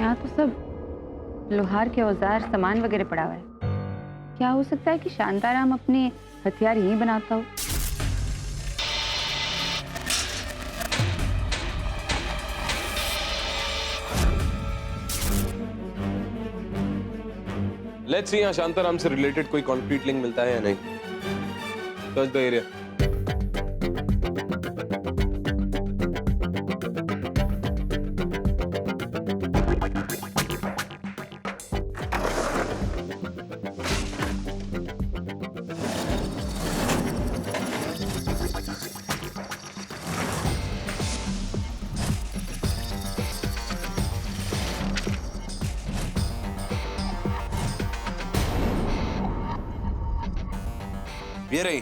यहाँ तो सब लोहार के औजार सामान वगैरह पड़ा हुआ है। क्या हो सकता है कि शांताराम अपने हथियार यहीं बनाता हो? लेट्स सी यहाँ शांताराम से रिलेटेड कोई कॉन्क्रीट लिंक मिलता है या नहीं। Search the area. ये रही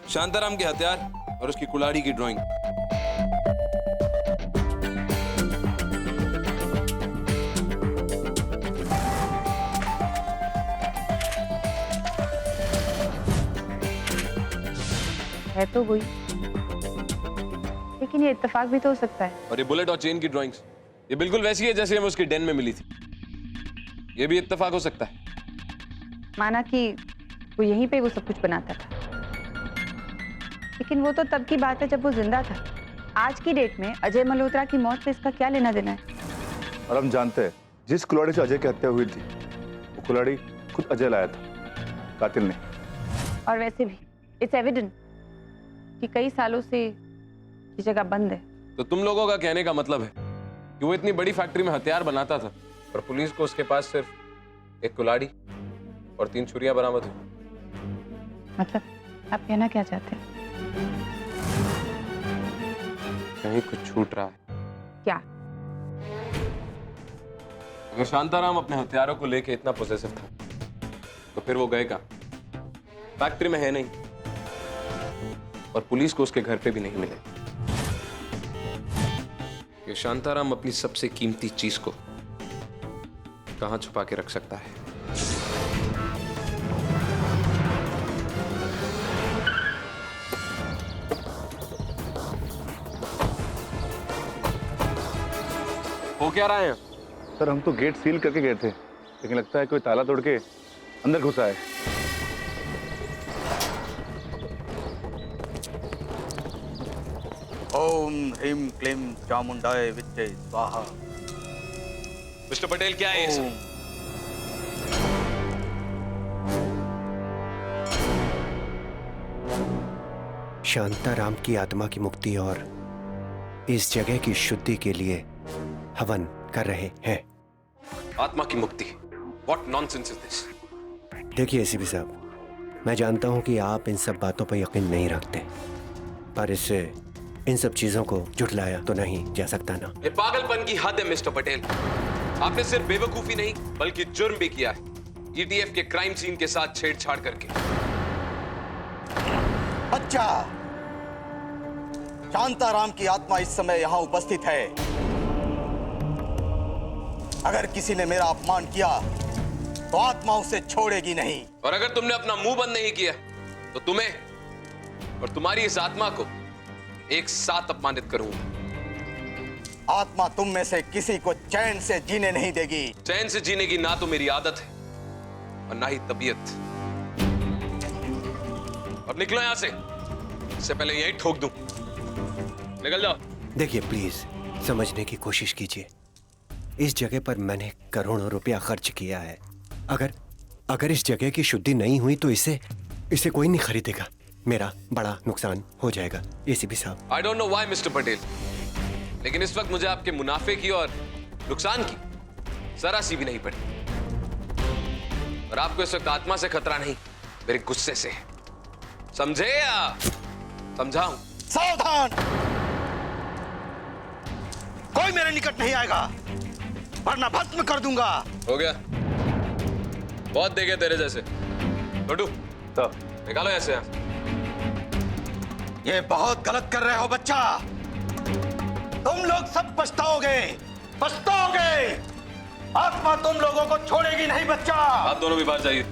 शांताराम के हथियार और उसकी कुल्हाड़ी की ड्राइंग। है तो वही, लेकिन ये इत्तेफाक भी तो हो सकता है। और ये बुलेट और चेन की ड्राइंग्स ये बिल्कुल वैसी है जैसे हमें उसकी डेन में मिली थी। ये भी इत्तेफाक हो सकता है। माना कि वो यहीं पे वो सब कुछ बनाता था, लेकिन वो तो तब की बात है जब वो जिंदा था। आज की डेट में अजय मल्होत्रा की मौत से इसका क्या लेना देना है? और हम जानते हैं जिस कुल्हाड़ी से अजय की हत्या हुई थी वो कुल्हाड़ी खुद अजय लाया था, कातिल ने। और वैसे भी इट्स एविडेंट कि कई सालों से ये जगह बंद है। तो तुम लोगों का कहने का मतलब है कि वो इतनी बड़ी फैक्ट्री में हथियार बनाता था और पुलिस को उसके पास सिर्फ एक कुल्हाड़ी और 3 छुरियां बरामद हुई। मतलब आप कहना क्या चाहते हैं? कहीं कुछ छूट रहा है क्या? अगर शांताराम अपने हथियारों को लेके इतना पोजेसिव था तो फिर वो गए कहां? फैक्ट्री में है नहीं और पुलिस को उसके घर पे भी नहीं मिले। ये शांताराम अपनी सबसे कीमती चीज को कहां छुपा के रख सकता है? हो क्या रहा है? सर हम तो गेट सील करके गए थे, लेकिन लगता है कोई ताला तोड़ के अंदर घुसा है। ओम ह्रीम क्लीम चामुंडाय विद्ये स्वाहा। मिस्टर पटेल क्या है ये सब? शांताराम की आत्मा की मुक्ति और इस जगह की शुद्धि के लिए हवन कर रहे हैं। आत्मा की मुक्ति? What nonsense is this? देखिए एसीपी साहब, मैं जानता हूं कि आप इन सब बातों पर यकीन नहीं रखते, पर इससे इन सब चीजों को झुठलाया तो नहीं जा सकता ना। ये पागलपन की हद है मिस्टर पटेल। आपने सिर्फ बेवकूफी नहीं बल्कि जुर्म भी किया है, ईटीएफ के क्राइम सीन के साथ छेड़छाड़ करके। बच्चा, शांताराम की आत्मा इस समय यहां उपस्थित है। अगर किसी ने मेरा अपमान किया तो आत्मा उसे छोड़ेगी नहीं। और अगर तुमने अपना मुंह बंद नहीं किया तो तुम्हें और तुम्हारी इस आत्मा को एक साथ अपमानित करूंगा। आत्मा तुम में से किसी को चैन से जीने नहीं देगी। चैन से जीने की ना तो मेरी आदत है और ना ही तबीयत। अब निकलो यहां से, इससे पहले यही ठोक दूं। निकल जाओ। देखिए प्लीज समझने की कोशिश कीजिए, इस जगह पर मैंने करोड़ों रुपया खर्च किया है। अगर इस जगह की शुद्धि नहीं हुई तो इसे कोई नहीं खरीदेगा। मेरा बड़ा नुकसान हो जाएगा एसीपी साहब। I don't know why mister Patel, लेकिन इस वक्त मुझे आपके मुनाफे की और नुकसान की जरा सी भी नहीं पड़ी। और आपको इस वक्त आत्मा से खतरा नहीं, मेरे गुस्से से। समझे या समझाऊं? सावधान! कोई मेरे निकट नहीं आएगा वरना भस्म कर दूंगा। हो गया, बहुत देखे तेरे जैसे। छोटू तो निकालो ऐसे यहाँ। ये बहुत गलत कर रहे हो बच्चा। तुम लोग सब पछताओगे, पछताओगे। आत्मा तुम लोगों को छोड़ेगी नहीं बच्चा। आप दोनों भी बाहर जाइए।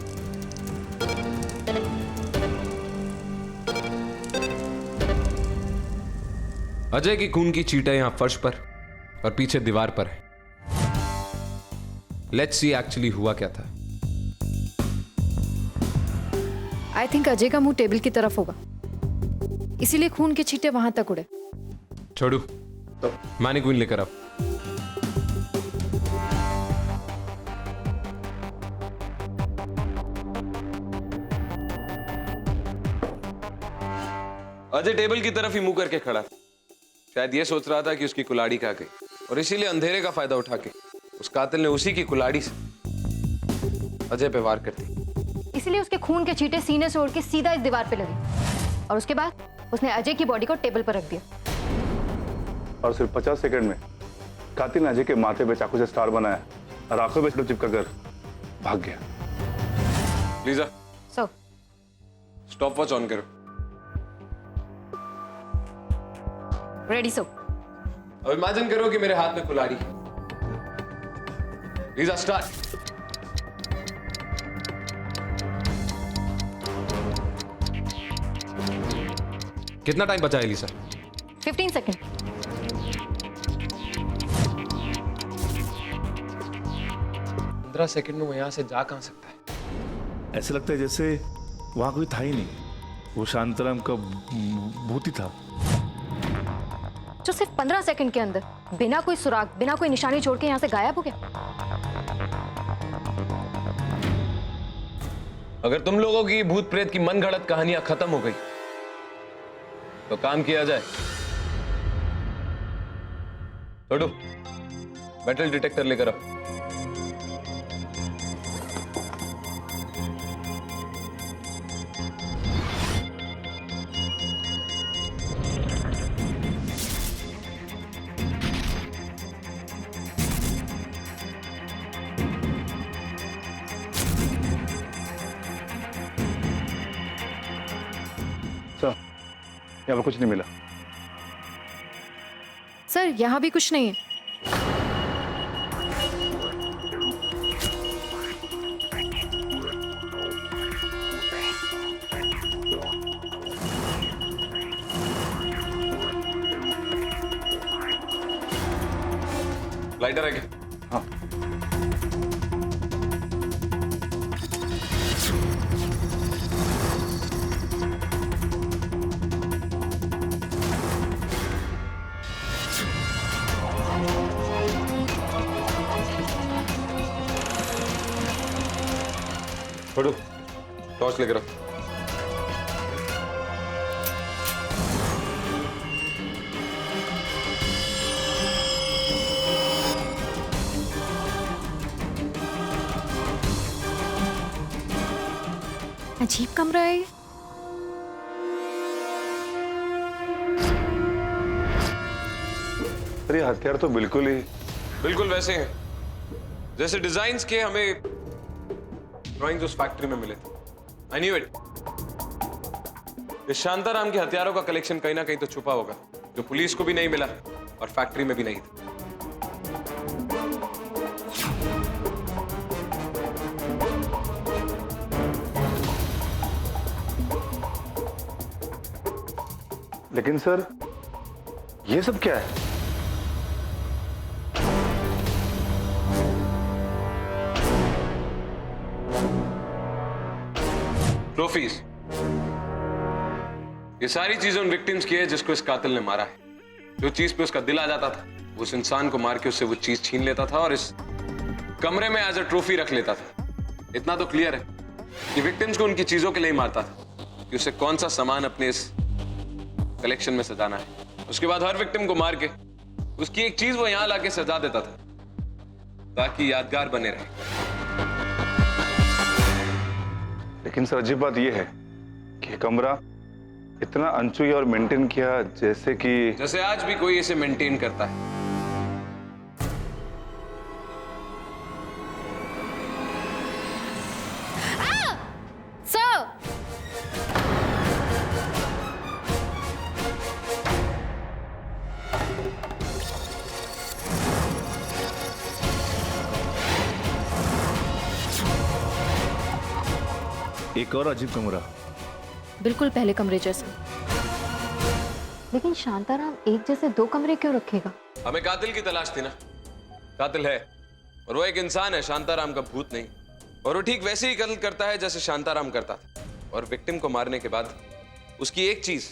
अजय की खून की चीटें यहां फर्श पर और पीछे दीवार पर है। लेट्स सी एक्चुअली हुआ क्या था। आई थिंक अजय का मुंह टेबल की तरफ होगा, इसीलिए खून के छींटे वहां तक उड़े। छोड़ू तो मैनिक्विन लेकर आओ। अजय टेबल की तरफ ही मुंह करके खड़ा था। शायद ये सोच रहा था कि उसकी कुल्हाड़ी कहाँ गई, और इसीलिए अंधेरे का फायदा उठा के उस कातिल ने उसी की कुल्हाड़ी से अजय पे वार कर दी। इसीलिए उसके खून के छींटे सीने से उड़ के सीधा इस दीवार पे लगे, और उसके बाद उसने अजय की बॉडी को टेबल पर रख दिया। और सिर्फ 50 सेकंड में कातिल ने अजय के माथे पे चाकू से स्टार बनाया और आंखों में चिपका कर भाग गया। Lisa, so stopwatch on करो। Ready so. अब इमेजिन करो कि मेरे हाथ में कुल्हाड़ी है। Lisa, start. कितना टाइम बचा है लीजा? 15 सेकंड। 15 सेकंड में वो यहां से जा कहां सकता है? ऐसे लगता है जैसे वहां कोई था ही नहीं, वो शांताराम का भूत ही था। जो सिर्फ 15 सेकंड के अंदर बिना कोई सुराग, बिना कोई निशानी छोड़ के यहाँ से गायब हो गया। अगर तुम लोगों की भूत प्रेत की मनगढ़ंत कहानियां खत्म हो गई तो काम किया जाए। छोड़ो, मेटल डिटेक्टर लेकर आओ। सर, यहाँ पर कुछ नहीं मिला। सर यहाँ भी कुछ नहीं है। लाइटर है क्या? हाँ। छोड़ो, टॉर्च लेकर आओ। अजीब कमरा है ये। सर, ये हथियार तो बिल्कुल वैसे हैं जैसे डिजाइन्स के हमें ड्राइंग्स उस फैक्ट्री में मिले थे। I knew it. इस शांताराम के हथियारों का कलेक्शन कहीं ना कहीं तो छुपा होगा, जो पुलिस को भी नहीं मिला और फैक्ट्री में भी नहीं था। लेकिन सर, ये सब क्या है? ट्रॉफीज। ये सारी चीजें उन विक्टिम्स की है जिसको इस कातिल ने मारा है। जो चीज पे उसका दिल आ जाता था, उस इंसान को मार के उससे वो चीज छीन लेता था और इस कमरे में एज अ ट्रॉफी रख लेता था। इतना तो क्लियर है कि विक्टिम्स को उनकी चीजों के लिए मारता था कि उसे कौन सा सामान अपने इस कलेक्शन में सजाना है। उसके बाद हर विक्टिम को मार के उसकी एक चीज वो यहां लाके सजा देता था ताकि यादगार बने रहे। लेकिन सर, अजीब बात यह है कि कमरा इतना अनछुई और मेंटेन किया जैसे आज भी कोई इसे मेंटेन करता है। सर एक और अजीब कमरा। बिल्कुल पहले कमरे जैसा। लेकिन शांताराम एक जैसे दो कमरे क्यों रखेगा? हमें कातिल की तलाश थी ना। कातिल है और वो एक इंसान है, शांताराम का भूत नहीं। और वो ठीक वैसे ही कत्ल करता है जैसे शांताराम करता था। और विक्टिम को मारने के बाद उसकी एक चीज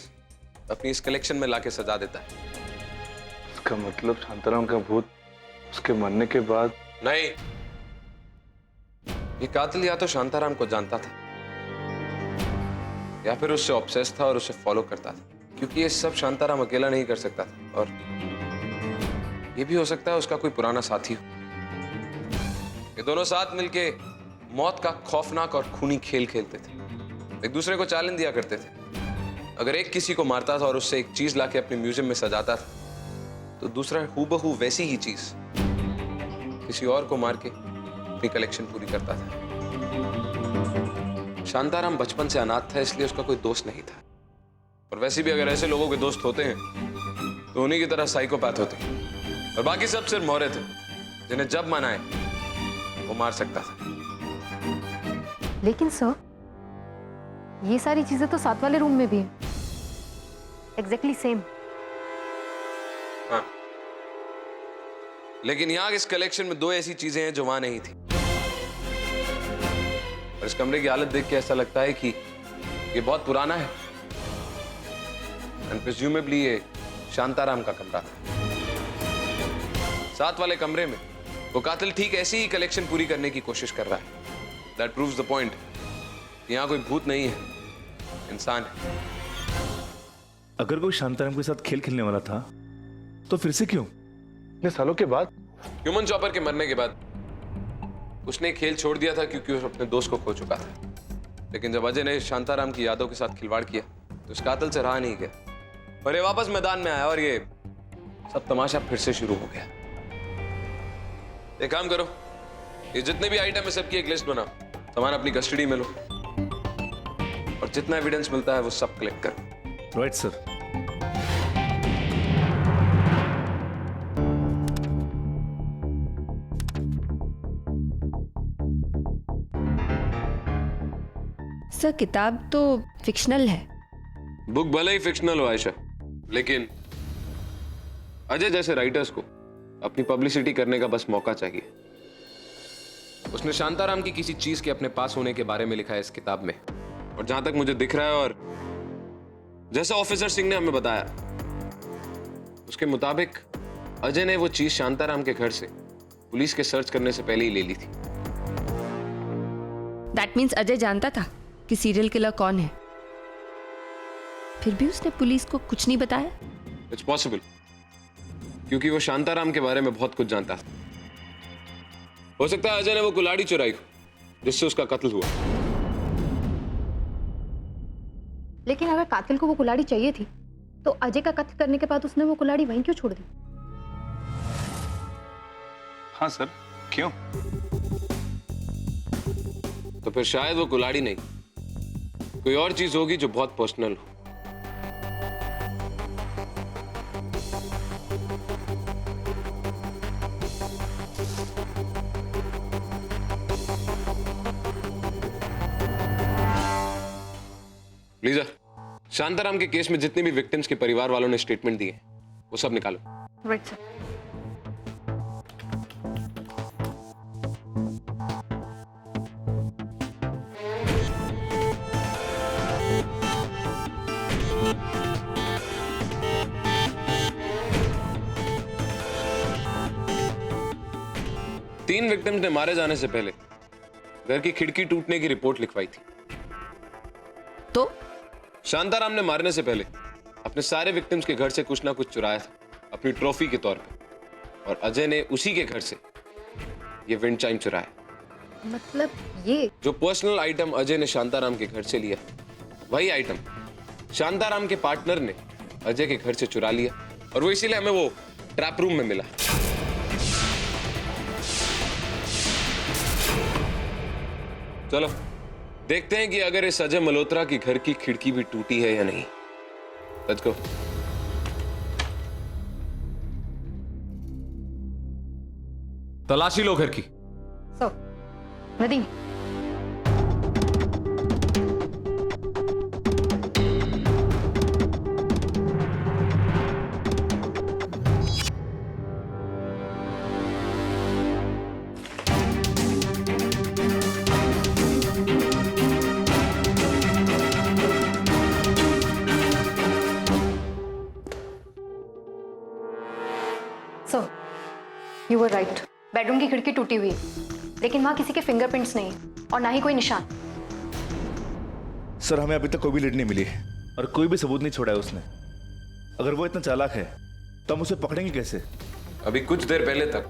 अपनी इस कलेक्शन में लाके सजा देता है। इसका मतलब शांताराम का भूत उसके मरने के बाद? नहीं, ये कातिल या तो शांताराम को जानता था या फिर उससे ऑब्सेस्ड था और उसे फॉलो करता था, क्योंकि ये सब शांताराम अकेला नहीं कर सकता था। और ये भी हो सकता है उसका कोई पुराना साथी हो। ये दोनों साथ मिलके मौत का खौफनाक और खूनी खेल खेलते थे, एक दूसरे को चैलेंज दिया करते थे। अगर एक किसी को मारता था और उससे एक चीज लाके अपने म्यूजियम में सजाता था, तो दूसरा हूबहू वैसी ही चीज किसी और को मार के अपनी कलेक्शन पूरी करता था। शांताराम बचपन से अनाथ था, इसलिए उसका कोई दोस्त नहीं था। और वैसे भी अगर ऐसे लोगों के दोस्त होते हैं तो उन्हीं की तरह साइकोपैथ होते हैं। और बाकी सब सिर्फ मोहरे थे जिन्हें जब मन आए वो मार सकता था। लेकिन सर, ये सारी चीजें तो साथ वाले रूम में भी है, एग्जैक्टली सेम। हाँ, लेकिन यहां इस कलेक्शन में दो ऐसी चीजें हैं जो वहां नहीं थी। और इस कमरे की हालत देख के ऐसा लगता है कि ये बहुत पुराना है एंड प्रिज्यूमेबली ये शांताराम का कमरा था। साथ वाले कमरे में वो कातिल ठीक ऐसी ही कलेक्शन पूरी करने की कोशिश कर रहा है। दैट प्रूव्स द पॉइंट, यहां कोई भूत नहीं है, इंसान है। अगर कोई शांताराम के साथ खेल खेलने वाला था तो फिर से क्यों इतने सालों के बाद? ह्यूमन चॉपर के मरने के बाद उसने खेल छोड़ दिया था क्योंकि वो अपने दोस्त को खो चुका था। लेकिन जब अजय ने शांताराम की यादों के साथ खिलवाड़ किया तो उस कातिल से रहा नहीं गया और ये वापस मैदान में आया और ये सब तमाशा फिर से शुरू हो गया। एक काम करो, ये जितने भी आइटम है सबकी एक लिस्ट बनाओ, सामान अपनी कस्टडी में लो और जितना एविडेंस मिलता है वो सब कलेक्ट करो। Right sir. सर, किताब तो फिक्शनल है। बुक भले ही फिक्शनल हो आयशा, लेकिन अजय जैसे राइटर्स को अपनी पब्लिसिटी करने का बस मौका चाहिए। उसने शांताराम की किसी चीज के अपने पास होने के बारे में लिखा है इस किताब में, और जहां तक मुझे दिख रहा है और जैसा ऑफिसर सिंह ने हमें बताया उसके मुताबिक अजय ने वो चीज शांताराम के घर से पुलिस के सर्च करने से पहले ही ले ली थी। दैट मीन्स अजय जानता था कि सीरियल किलर कौन है, फिर भी उसने पुलिस को कुछ नहीं बताया। इट्स पॉसिबल, क्योंकि वो शांताराम के बारे में बहुत कुछ जानता था। हो सकता है अजय ने वो कुल्हाड़ी चुराई जिससे उसका कत्ल हुआ। लेकिन अगर कातिल को वो कुल्हाड़ी चाहिए थी तो अजय का कत्ल करने के बाद उसने वो कुल्हाड़ी वहीं क्यों छोड़ दी? हाँ सर, क्यों? तो फिर शायद वो कुल्हाड़ी नहीं, कोई और चीज होगी जो बहुत पर्सनल हो। लीजा, शांताराम के केस में जितने भी विक्टिम्स के परिवार वालों ने स्टेटमेंट दिए वो सब निकालो। Right sir. तीन विक्टिम्स ने मारे जाने से पहले घर की खिड़की टूटने की रिपोर्ट लिखवाई थी। तो शांताराम ने मारने से पहले अपने सारे विक्टिम्स के घर से कुछ ना कुछ चुराया था अपनी ट्रॉफी के तौर पे, और अजय ने उसी के घर से ये विंड चाइम चुराया। मतलब ये जो पर्सनल आइटम अजय ने शांताराम के घर से लिया, वही आइटम शांताराम के पार्टनर ने अजय के घर से चुरा लिया, और वो इसीलिए हमें वो ट्रैप रूम में मिला। चलो देखते हैं कि अगर इस अजय मल्होत्रा की घर की खिड़की भी टूटी है या नहीं। Let's go. तलाशी लो घर की। So Nadeem, you were right, bedroom की खिड़की टूटी हुई है, लेकिन वहाँ किसी के फिंगरप्रिंट्स नहीं और ना ही कोई निशान। सर हमें अभी तक कोई भी लीड नहीं मिली और कोई भी सबूत नहीं छोड़ा है उसने। अगर वो इतना चालाक है तो हम उसे पकड़ेंगे कैसे? अभी कुछ देर पहले तक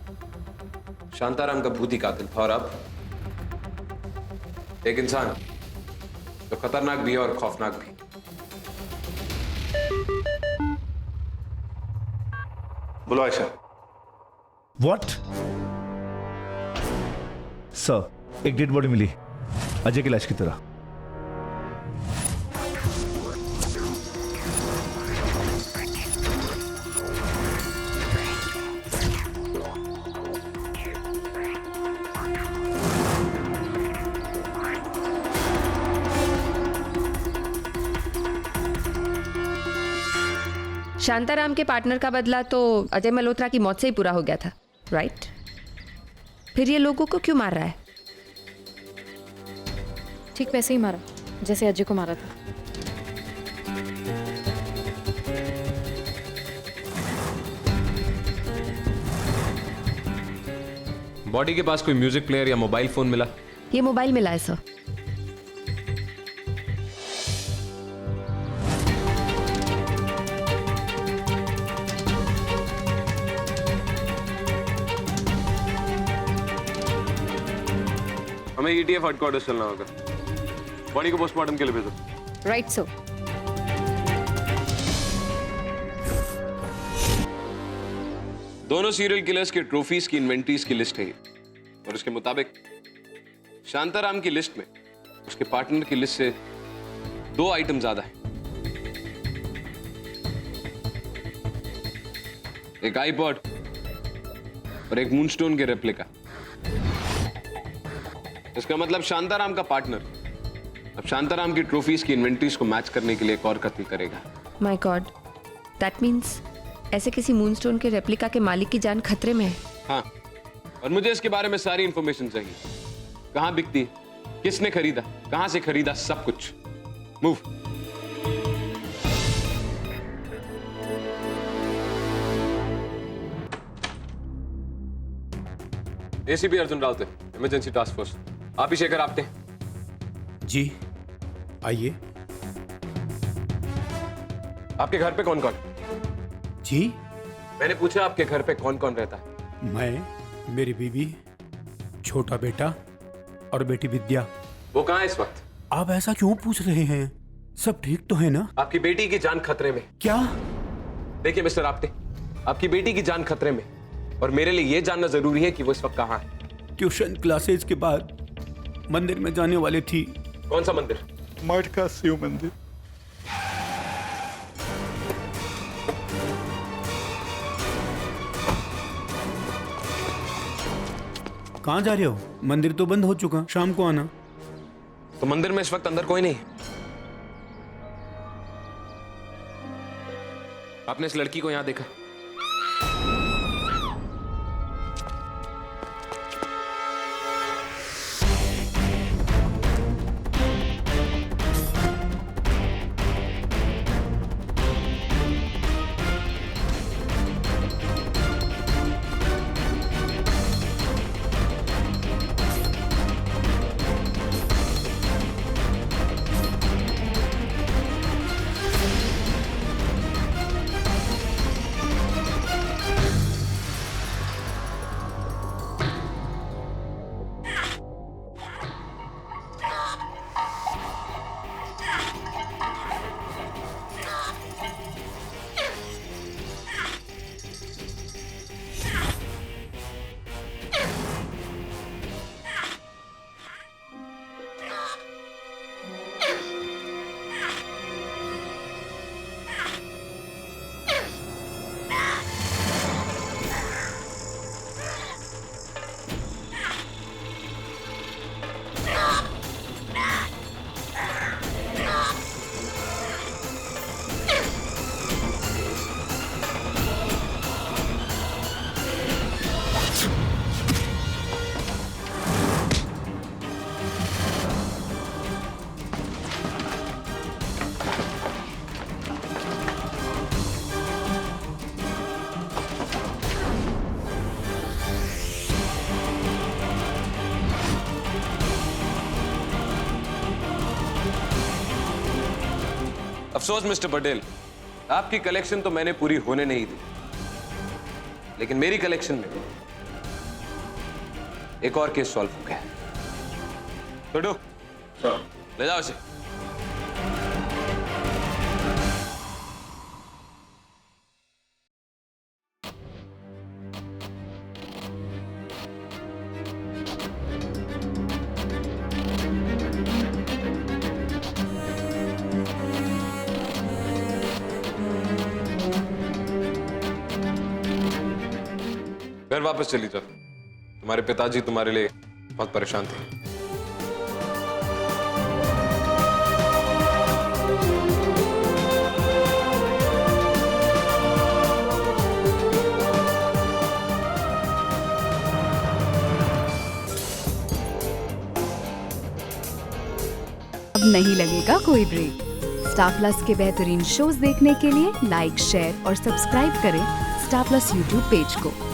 शांताराम का भूत ही कातिल था, और अब एक इंसान जो खतरनाक भी है और खौफनाक भी। बोलो आयशा। व्हाट? सर एक डेड बॉडी मिली अजय की लाश की तरह। शांताराम के पार्टनर का बदला तो अजय मल्होत्रा की मौत से ही पूरा हो गया था, राइट? फिर ये लोगों को क्यों मार रहा है? ठीक वैसे ही मारा जैसे अजय को मारा था। बॉडी के पास कोई म्यूजिक प्लेयर या मोबाइल फोन मिला? ये मोबाइल मिला है सर। हमें ईटीएफ हेडक्वार्टर्स चलना होगा। बॉडी को पोस्टमार्टम के लिए भेजो। Right sir. दोनों सीरियल किलर्स के ट्रॉफीज की इन्वेंटरीज की लिस्ट है ये, और उसके मुताबिक शांताराम की लिस्ट में उसके पार्टनर की लिस्ट से 2 आइटम ज्यादा है। एक आईपॉड और एक मूनस्टोन के रेप्लिका। इसका मतलब शांताराम का पार्टनर अब शांताराम की ट्रॉफीज की इन्वेंटरीज को मैच करने के लिए एक और कत्ल करेगा। माय गॉड, दैट मीन्स ऐसे किसी मूनस्टोन के रेप्लिका के मालिक की जान खतरे में है। हाँ, और मुझे इसके बारे में सारी इंफॉर्मेशन चाहिए। कहाँ बिकती है, किसने खरीदा, कहाँ से खरीदा, सब कुछ। Move. ACP Arjun Raut, emergency task force. आप ही शेखर आपते? जी आइए। आपके घर पे कौन कौन? जी मैंने पूछा आपके घर पे कौन कौन रहता है? मैं, मेरी बीवी, छोटा बेटा और बेटी विद्या। वो कहाँ है इस वक्त? आप ऐसा क्यों पूछ रहे हैं? सब ठीक तो है ना? आपकी बेटी की जान खतरे में। क्या? देखिए मिस्टर आपते, आपकी बेटी की जान खतरे में, और मेरे लिए यह जानना जरूरी है कि वो इस वक्त कहाँ है। ट्यूशन क्लासेज के बाद मंदिर में जाने वाली थी। कौन सा मंदिर? मठ का शिव मंदिर। कहाँ जा रहे हो? मंदिर तो बंद हो चुका, शाम को आना। तो मंदिर में इस वक्त अंदर कोई नहीं है। आपने इस लड़की को यहां देखा? अफसोस मिस्टर पटेल, आपकी कलेक्शन तो मैंने पूरी होने नहीं दी, लेकिन मेरी कलेक्शन में एक और केस सॉल्व हो गया है। छोटू, ले जाओ इसे। घर वापस चली जाओ, तुम्हारे पिताजी तुम्हारे लिए बहुत परेशान थे। अब नहीं लगेगा कोई ब्रेक। स्टार प्लस के बेहतरीन शोज देखने के लिए लाइक, शेयर और सब्सक्राइब करें स्टार प्लस यूट्यूब पेज को।